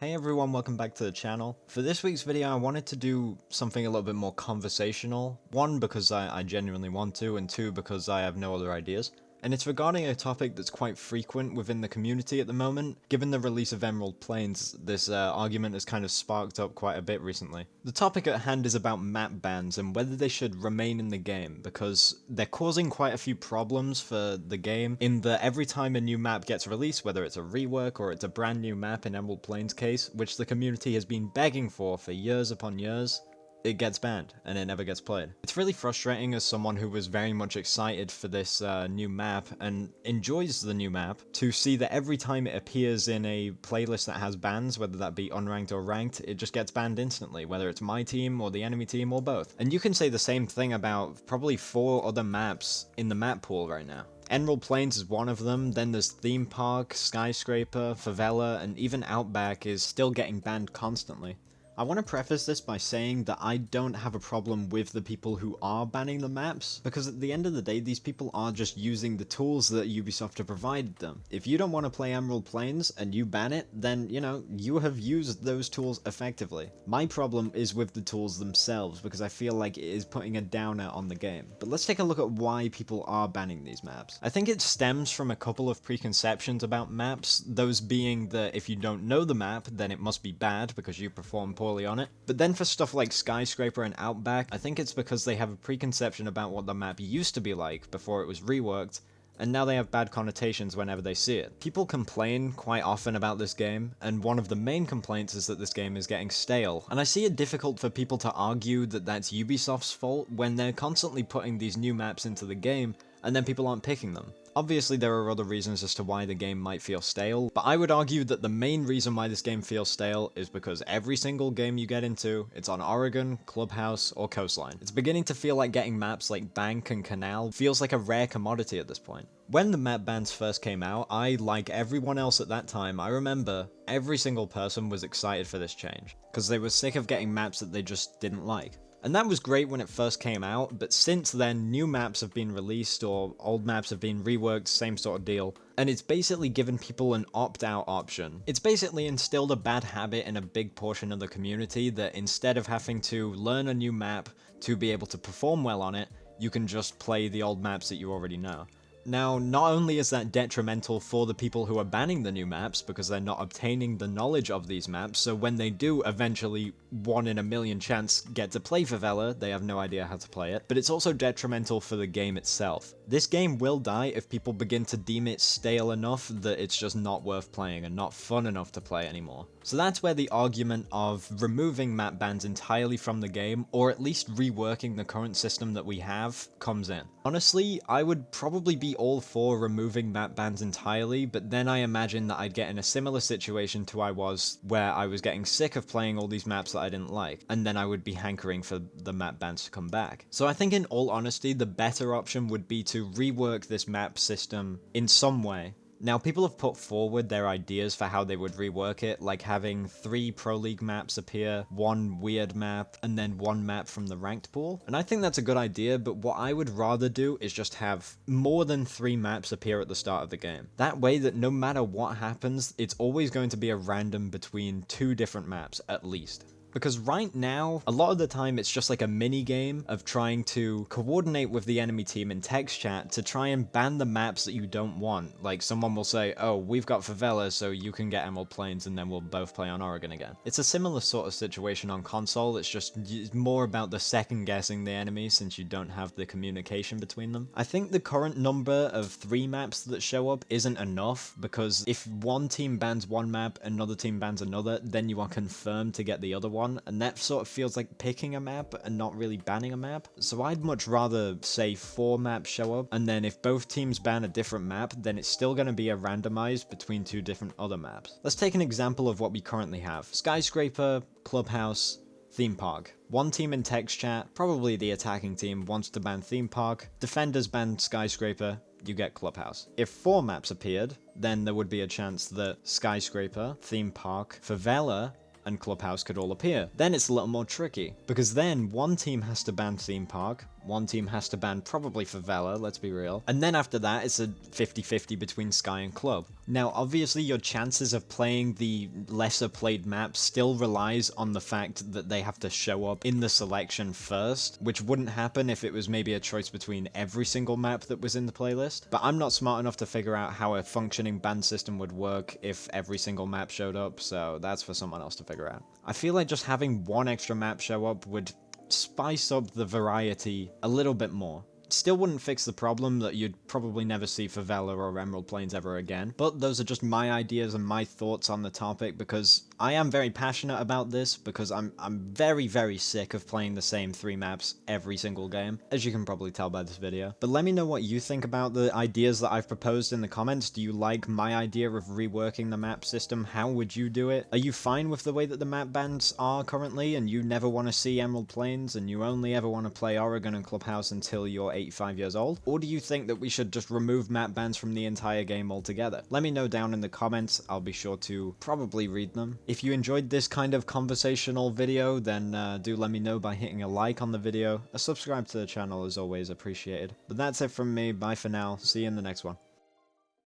Hey everyone, welcome back to the channel. For this week's video, I wanted to do something a little bit more conversational. One, because I genuinely want to, and two, because I have no other ideas. And it's regarding a topic that's quite frequent within the community at the moment. Given the release of Emerald Plains, this argument has kind of sparked up quite a bit recently. The topic at hand is about map bans and whether they should remain in the game, because they're causing quite a few problems for the game, in that every time a new map gets released, whether it's a rework or it's a brand new map in Emerald Plains case, which the community has been begging for years upon years, it gets banned, and it never gets played. It's really frustrating as someone who was very much excited for this new map, and enjoys the new map, to see that every time it appears in a playlist that has bans, whether that be unranked or ranked, it just gets banned instantly, whether it's my team or the enemy team or both. And you can say the same thing about probably 4 other maps in the map pool right now. Emerald Plains is one of them, then there's Theme Park, Skyscraper, Favela, and even Outback is still getting banned constantly. I want to preface this by saying that I don't have a problem with the people who are banning the maps, because at the end of the day, these people are just using the tools that Ubisoft have provided them. If you don't want to play Emerald Plains and you ban it, then, you have used those tools effectively. My problem is with the tools themselves, because I feel like it is putting a downer on the game. But let's take a look at why people are banning these maps. I think it stems from a couple of preconceptions about maps, those being that if you don't know the map, then it must be bad because you perform poorly on it. But then for stuff like Skyscraper and Outback, I think it's because they have a preconception about what the map used to be like before it was reworked, and now they have bad connotations whenever they see it. People complain quite often about this game, and one of the main complaints is that this game is getting stale. And I see it difficult for people to argue that that's Ubisoft's fault when they're constantly putting these new maps into the game, and then people aren't picking them. Obviously, there are other reasons as to why the game might feel stale, but I would argue that the main reason why this game feels stale is because every single game you get into, it's on Oregon, Clubhouse, or Coastline. It's beginning to feel like getting maps like Bank and Canal feels like a rare commodity at this point. When the map bans first came out, I, like everyone else at that time, I remember every single person was excited for this change, because they were sick of getting maps that they just didn't like. And that was great when it first came out, but since then, new maps have been released, or old maps have been reworked, same sort of deal, and it's basically given people an opt-out option. It's basically instilled a bad habit in a big portion of the community that instead of having to learn a new map to be able to perform well on it, you can just play the old maps that you already know. Now, not only is that detrimental for the people who are banning the new maps, because they're not obtaining the knowledge of these maps, so when they do eventually 1 in a million chance get to play Favela, they have no idea how to play it, but it's also detrimental for the game itself. This game will die if people begin to deem it stale enough that it's just not worth playing and not fun enough to play anymore. So that's where the argument of removing map bans entirely from the game, or at least reworking the current system that we have, comes in. Honestly, I would probably be all for removing map bans entirely, but then I imagine that I'd get in a similar situation to I was, where I was getting sick of playing all these maps that I didn't like, and then I would be hankering for the map bans to come back. So I think in all honesty, the better option would be to rework this map system in some way. Now, people have put forward their ideas for how they would rework it, like having 3 Pro League maps appear, 1 weird map, and then 1 map from the ranked pool. And I think that's a good idea, but what I would rather do is just have more than 3 maps appear at the start of the game. That way that no matter what happens, it's always going to be a random between 2 different maps, at least. Because right now, a lot of the time it's just like a mini game of trying to coordinate with the enemy team in text chat to try and ban the maps that you don't want. Like someone will say, oh, we've got Favela, so you can get Emerald Plains and then we'll both play on Oregon again. It's a similar sort of situation on console, it's just more about the second guessing the enemy since you don't have the communication between them. I think the current number of 3 maps that show up isn't enough, because if one team bans one map, another team bans another, then you are confirmed to get the other one. And that sort of feels like picking a map and not really banning a map. So I'd much rather say 4 maps show up, and then if both teams ban a different map, then it's still going to be a randomized between 2 different other maps. Let's take an example of what we currently have. Skyscraper, Clubhouse, Theme Park. One team in text chat, probably the attacking team, wants to ban Theme Park, defenders ban Skyscraper, you get Clubhouse. If 4 maps appeared, then there would be a chance that Skyscraper, Theme Park, Favela, and Clubhouse could all appear. Then it's a little more tricky, because then one team has to ban Theme Park, one team has to ban probably Favela, let's be real, and then after that it's a 50-50 between Sky and Club. Now obviously your chances of playing the lesser played maps still relies on the fact that they have to show up in the selection first, which wouldn't happen if it was maybe a choice between every single map that was in the playlist. But I'm not smart enough to figure out how a functioning ban system would work if every single map showed up, so that's for someone else to figure out. I feel like just having one extra map show up would spice up the variety a little bit more. Still wouldn't fix the problem that you'd probably never see Favela or Emerald Plains ever again, but those are just my ideas and my thoughts on the topic, because I am very passionate about this, because I'm very, very sick of playing the same 3 maps every single game, as you can probably tell by this video. But let me know what you think about the ideas that I've proposed in the comments. Do you like my idea of reworking the map system? How would you do it? Are you fine with the way that the map bans are currently, and you never want to see Emerald Plains, and you only ever want to play Oregon and Clubhouse until you're 85 years old? Or do you think that we should just remove map bans from the entire game altogether? Let me know down in the comments. I'll be sure to probably read them. If you enjoyed this kind of conversational video, then do let me know by hitting a like on the video. A subscribe to the channel is always appreciated. But that's it from me. Bye for now. See you in the next one.